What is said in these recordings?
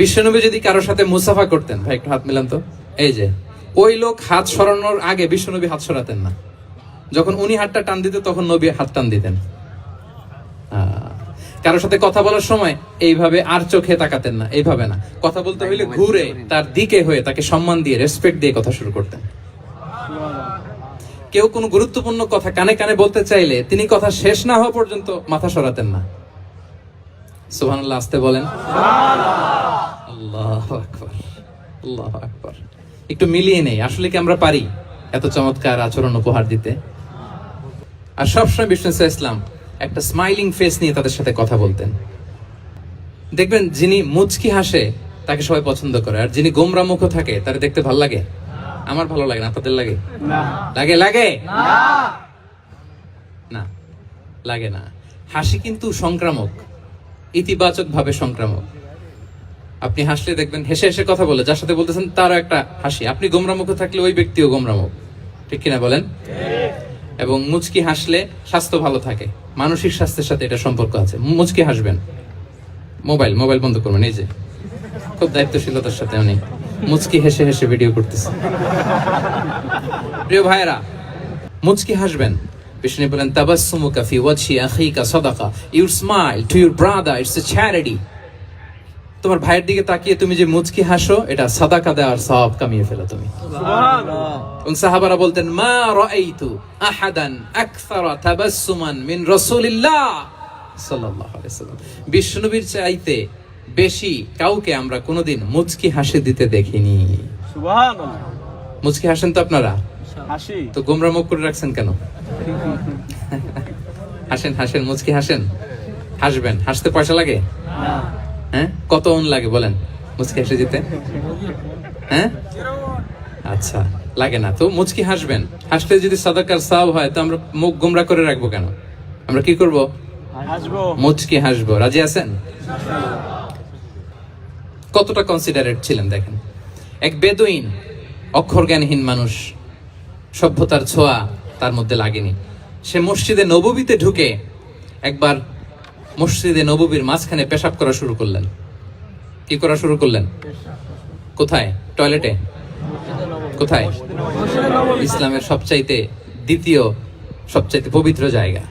বিশ্বনবী যদি কারোর সাথে মুসাফা করতেন, ভাই একটু হাত মিলান তো, এই যে ওই লোক হাত সরানোর আগে বিশ্বনবী হাত সরাতেন না। যখন উনি হাতটা টান দিতেন তখন নবী হাত টান দিতেন। কারোর সাথে কথা বলার সময় এইভাবে আর চোখে তাকাতেন না, এইভাবে না, কথা বলতে হইলে ঘুরে তার দিকে হয়ে তাকে সম্মান দিয়ে রেসপেক্ট দিয়ে কথা শুরু করতেন। কেউ কোনো গুরুত্বপূর্ণ কথা কানে কানে বলতে চাইলে তিনি কথা শেষ না হওয়া পর্যন্ত মাথা সরাতেন না। সুবহানাল্লাহ, আসতে বলেন। আল্লাহু আকবার, আল্লাহু আকবার। একটু মিলিয়ে নেই, আসলে কি আমরা পারি এত চমৎকার আচরণ উপহার দিতে? আর সবসময় বিষ্ণু ইসলাম একটা স্মাইলিং ফেস নিয়ে তাদের সাথে কথা বলতেন। দেখবেন যিনি মুচকি হাসে তাকে সবাই পছন্দ করে, আর যিনি গোমরা মুখ থাকে তার দেখতে ভালো লাগে। আমার ভালো লাগে না, আপনাদের লাগে? লাগে লাগে না, লাগে না। হাসি কিন্তু সংক্রামক, ইতিবাচক ভাবে সংক্রামক। আপনি হাসলে দেখবেন হেসে হেসে কথা বলে যার সাথে বলতেছেন তারও একটা হাসি। আপনি গোমরা মুখ থাকলে ওই ব্যক্তিও গোমরা মুখ, ঠিক কিনা বলেন? এবং মুচকি হাসলে স্বাস্থ্য ভালো থাকে, মানসিক স্বাস্থ্যের সাথে এটা সম্পর্ক আছে। মুচকি হাসবেন। মোবাইল বন্ধ করবেন। এই যে খুব দায়িত্বশীলতার সাথে উনি মুচকি হেসে হেসে ভিডিও করতেছে। প্রিয় ভাইরা, মুচকি হাসবেন। বিষ্ণু বলেন তাবাসসুমুকা ফি ওয়াজহি আখিকা সাদাকা, your smile to your brother it's a charity. তোমার ভাইয়ের দিকে তাকিয়ে তুমি যে মুচকি হাসো, এটা সাদাকা দেওয়ার সওয়াব কামিয়ে ফেলো তুমি। সুবহানাল্লাহ। এবং সাহাবারা বলতেন মা রাআইতু আহাদান আকসারা তাবাসসুমান মিন রাসূলিল্লাহ সাল্লাল্লাহু আলাইহি ওয়াসাল্লাম। বিশ্বনবীর চাইতে বেশি কাউকে আমরা কোনোদিন মুচকি হাসি দিতে দেখিনি। সুবহানাল্লাহ। মুচকি হাসেন তো আপনারা? হাসি তো গোমরা মুখ করে রাখছেন কেন? হাসেন হাসেন, মুচকি হাসেন, হাসবেন। হাসতে পয়সা লাগে? না। হ্যাঁ, কত অন লাগে বলেন মুচকি হাসি দিতে? হ্যাঁ, আচ্ছা, লাগে না তো মুচকি হাসবেন। হাসলে যদি সাদাকার সওয়াব হয় তো আমরা মুখ গোমরা করে রাখবো কেন? আমরা কি করব? হাসবো, মুচকি হাসবো। রাজি আছেন? কতটা কনসিডারেট ছিলেন দেখেন। এক বেদুইন, অক্ষর জ্ঞানহীন মানুষ, সভ্যতার ছোঁয়া তার মধ্যে লাগেনি। সে মসজিদে নববীতে ঢুকে একবার মসজিদে নববীর মাঝখানে পেশাব করা শুরু করলেন। কি করা শুরু করলেন? কোথায়? টয়লেটে? কোথায়? ইসলামের সবচাইতে দ্বিতীয় সবচাইতে পবিত্র জায়গা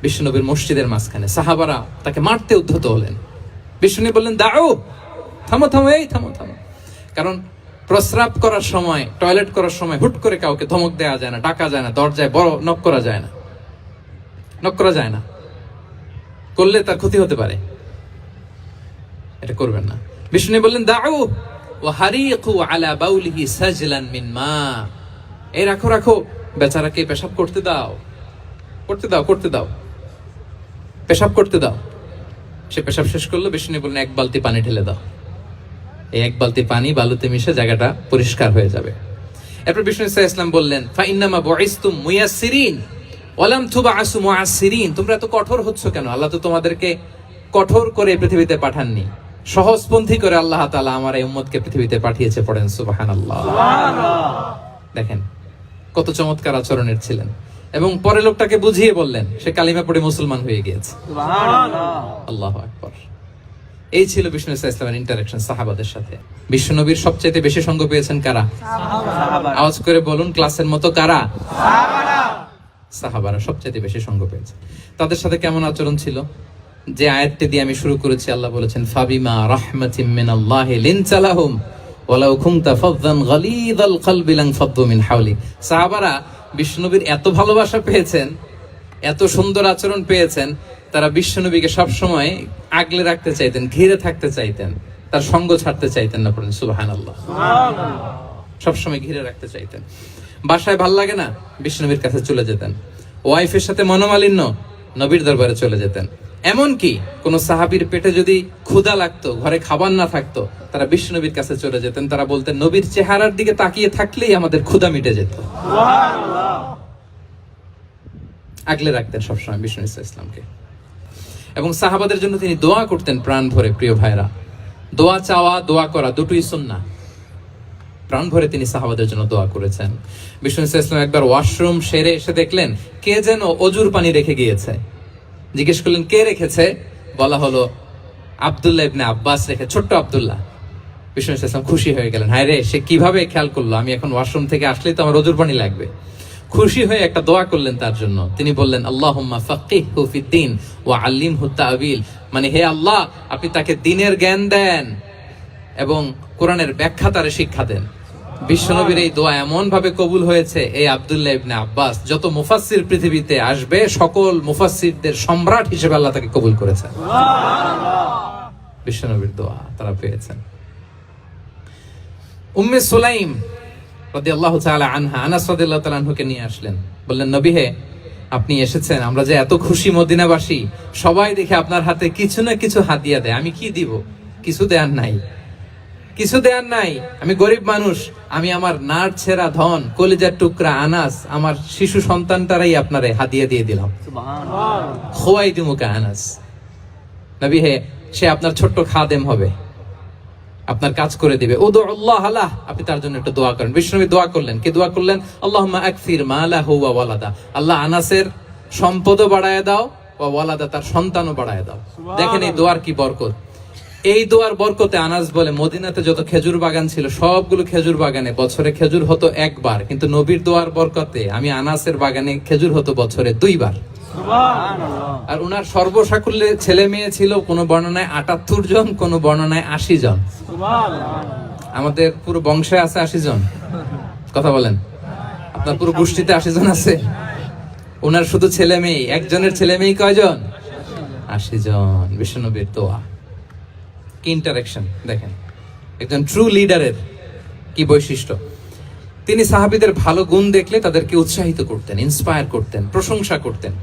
বিশ্বনবীর মসজিদের মাঝখানে। সাহাবারা তাকে মারতে উদ্ধত হলেন। বিশ্বনবী বললেন দাও, থামো থামো, এই থামো থামো। কারণ প্রস্রাব করার সময়, টয়লেট করার সময় হুট করে কাউকে ধমক দেওয়া যায় না, ডাকা যায় না, দরজায় বড় নক করা যায় না, নক করা যায় না। করলে তার ক্ষতি হতে পারে, এটা করবেন না। বিষ্ণু বললেন দাউ ওয়া হারিকু আলা বাউলিহি সাজলান মিন মা। এই রাখো রাখো, বেচারাকে পেশাব করতে দাও, করতে দাও, করতে দাও, পেশাব করতে দাও। সে পেশাব শেষ করলো। বিষ্ণু বললেন এক বালতি পানি ঢেলে দাও। এই এক বালতি পানি বালুতে মিশে জায়গাটা পরিষ্কার হয়ে যাবে। এরপর বিষ্ণু ইসলাম বললেন ফা ইন্নামা বুইসতুম মুয়াসসিরিন ওয়া লাম তুবআসু মুআসসিরিন। তোমরা এত কঠোর হচ্ছ কেন? আল্লাহ তো তোমাদেরকে কঠোর করে পৃথিবীতে পাঠাননি, সহজপন্থী করে আল্লাহ তাআলা আমার এই উম্মতকে পৃথিবীতে পাঠিয়েছে। পড়েন সুবহানাল্লাহ। সুবহানাল্লাহ। দেখেন কত চমৎকার আচরণের ছিলেন। এবং পরে লোকটাকে বুঝিয়ে বললেন, সে কালিমা পড়ে মুসলমান হয়ে গিয়েছে। সুবহানাল্লাহ, আল্লাহু আকবার। এই ছিল বিষ্ণু ইসলামের ইন্টারঅ্যাকশন সাহাবাদের সাথে। বিশ্বনবীর সবচেয়ে বেশি সঙ্গ পেয়েছেন কারা? সাহাবারা। আওয়াজ করে বলুন ক্লাসের মতো, কারা? সাহাবারা। সাহাবারা সবচেয়ে বেশি সঙ্গ পেয়েছে। তাদের সাথে কেমন আচরণ ছিল? যে আয়াতটি দিয়ে আমি শুরু করেছি, আল্লাহ বলেছেন ফাবিমা রাহমাতিম মিনাল্লাহি লিনতা লাহুম ওয়ালাউ কুনতা ফাযযান গালিযাল কলবি লানফাদ্দু মিন হাওলিক। সাহাবারা বিশ্বনবীর এত ভালোবাসা পেয়েছেন, এত সুন্দর আচরণ পেয়েছেন, তারা বিশ্বনবীকে সবসময় আগলে রাখতে চাইতেন, ঘিরে থাকতে চাইতেন, তার সঙ্গ ছাড়তে চাইতেন না। পড়েন সুবহানাল্লাহ। সবসময় ঘিরে রাখতে চাইতেন। বাসায় ভাল লাগে না, বিশ্বনবীর কাছে চলে যেতেন। ওয়াইফের সাথে মনোমালিন্য, নবীর দরবারে চলে যেতেন। এমনকি কোন সাহাবীর পেটে যদি ক্ষুধা লাগতো, ঘরে খাবার না থাকতো, তারা বিশ্বনবীর কাছে চলে যেতেন। তারা বলতেন নবীর চেহারার দিকে তাকিয়ে থাকলেই আমাদের ক্ষুধা মিটে যেত। আগলে রাখতেন সবসময় বিষ্ণু ইসলামকে। এবং সাহাবাদের জন্য তিনি দোয়া করতেন প্রাণ ভরে। প্রিয় ভাইরা, দোয়া চাওয়া, দোয়া করা দুটোই সুন্নাহ। প্রাণ ভরে তিনি সাহাবাদের জন্য দোয়া করেছেন। বিষ্ণু ইসলাম একবার ওয়াশরুম সেরে এসে দেখলেন কে যেন অজুর পানি রেখে গিয়েছে। জিজ্ঞেস করলেন কে রেখেছে? বলা হলো আব্দুল্লাহ ইবনে আব্বাস রেখে, ছোট্ট আব্দুল্লাহ। বিষ্ণু ইসলাম খুশি হয়ে গেলেন, হায় রে সে কিভাবে খেয়াল করলো আমি এখন ওয়াশরুম থেকে আসলেই তো আমার ওজুর পানি লাগবে। খুশি হয়ে একটা দোয়া করলেন তার জন্য। তিনি বললেন আল্লাহুম্মা ফাক্কিহহু ফিদ্দীন ওয়া আল্লিমহু তা'ওয়িল, মানে হে আল্লাহ আপনি তাকে দ্বীনের জ্ঞান দেন এবং কোরআনের ব্যাখ্যা তারে শিক্ষা দেন। বিশ্বনবীর এই দোয়া এমন ভাবে কবুল হয়েছে, এই আব্দুল্লাহ ইবনে আব্বাস যত মুফাসসির পৃথিবীতে আসবে সকল মুফাসসিরদের সম্রাট হিসেবে আল্লাহ তাকে কবুল করেছেন। বিশ্বনবীর দোয়া তারা পেয়েছেন। উম্মে সুলাইম রাদিয়াল্লাহু তাআলা আনহা আনাস রাদিয়াল্লাহু তাআলা আনহুকে নিয়ে আসলেন, বললেন নবী হে আপনি এসেছেন, আমরা যে এত খুশি মদিনাবাসী, সবাই দেখে আপনার হাতে কিছু না কিছু হাদিয়া দেয়, আমি কি দিব? কিছু দেয়ার নাই, কিছু দেয়ার নাই, আমি গরিব মানুষ, আমি আমার নাড় ছেঁড়া ধন কলিজার টুকরা আনাস আমার শিশু সন্তানটারাই আপনারে হাদিয়া দিয়ে দিলাম। সুবহানাল্লাহ। খুয়াইদুমুকা আনাস, নবী হে সে আপনার ছোট্ট খাদেম হবে, আপনার কাজ করে দিবে। উদুল্লাহ আলাহ, আপনি তার জন্য একটু দোয়া করেন। বিষ্ণু নবী দোয়া করলেন, কি দোয়া করলেন? আল্লাহুম্মা আকসির মালাহু ওয়া ওয়ালাদা, আল্লাহ আনাসের সম্পদও বাড়ায় দাও, ওয়া ওয়ালাদা তার সন্তানও বাড়ায় দাও। দেখেন এই দোয়ার কি বরকত। এই দোয়ার বরকতে আনাস বলে মদিনাতে যত খেজুর বাগান ছিল সবগুলো খেজুর বাগানে বছরে খেজুর হতো একবার, কিন্তু নবীর দোয়ার বরকতে আমি আনাসের বাগানে খেজুর হতো বছরে 2 বার। আর উনার সর্বসাকুল্যে ছেলে মেয়ে ছিল কোন বর্ণনায় 78 জন, কোন বর্ণনায় 80 জন। আমাদের পুরো বংশে আছে 80 জন, কথা বলেন, আপনার পুরো গোষ্ঠীতে 80 জন আছে। উনার শুধু ছেলে মেয়ে, একজনের ছেলে মেয়ে কয়জন? 80 জন। বিশ্বনবীর দোয়া কি ইন্টারেকশন দেখেন, একজন ট্রু লিডারের কি বৈশিষ্ট্য। তিনি সাহাবীদের ভালো গুণ দেখলে তাদেরকে উৎসাহিত করতেন, ইন্সপায়ার করতেন, প্রশংসা করতেন।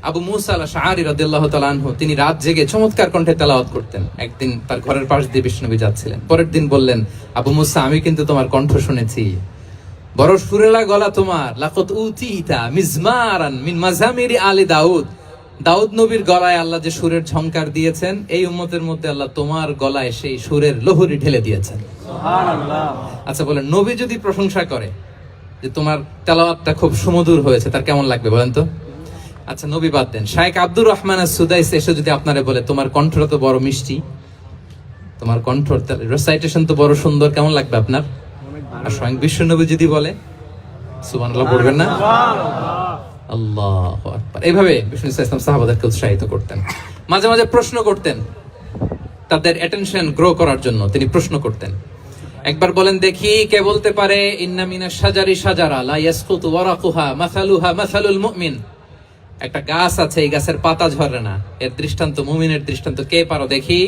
আবু মুসা আল-আশআরী রাদিয়াল্লাহু তাআলা আনহু তিনি রাত জেগে চমৎকার কণ্ঠে তেলাওয়াত করতেন। একদিন তার ঘরের পাশ দিয়ে বিষ্ণুনবী যাচ্ছিলেন, পরের দিন বললেন, আবু মুসা আমি কিন্তু তোমার কণ্ঠ শুনেছি, বড় সুরেলা গলা তোমার। লাকাদ উতিতা মিজমারান মিন মাজামিরি আলি দাউদ, দাউদ নবীর গলায় আল্লাহ যে সুরের ঝংকার দিয়েছেন, এই উম্মতের মধ্যে আল্লাহ তোমার গলায় সেই সুরের লহরী ঢেলে দিয়েছেন। সুবহানাল্লাহ। আচ্ছা বলেন, নবী যদি প্রশংসা করে যে তোমার তেলাওয়াতটা খুব সুমধুর হয়েছে, তার কেমন লাগবে বলেন তো? আচ্ছা নবী বাদ দেন, শায়েখ আব্দুর রহমান আস-সুদাইস এসে যদি আপনারে বলে তোমার কণ্ঠটা তো বড় মিষ্টি, তোমার কণ্ঠ রেসাইটেশন তো বড় সুন্দর, কেমন লাগবে আপনার? আর স্বয়ং বিশ্বনবী যদি বলে, সুবহানাল্লাহ পড়বেন না? আল্লাহু আকবার। এইভাবে বিষ্ণু ইসলাম সাহাবাদেরকে উৎসাহিত করতেন। মাঝে মাঝে প্রশ্ন করতেন, তাদের অ্যাটেনশন গ্রো করার জন্য তিনি প্রশ্ন করতেন। একবার বলেন দেখি কে বলতে পারে ইন্না মিনাশ শাজারি শাজারা লা ইয়াসকুতু ওয়ারাকুহা মাসালুহা মাসালুল মুমিন, একটা গাছ আছে এই গাছের পাতা ঝরে না, এর দৃষ্টান্ত মুমিনের দৃষ্টান্ত, কে পারো দেখি?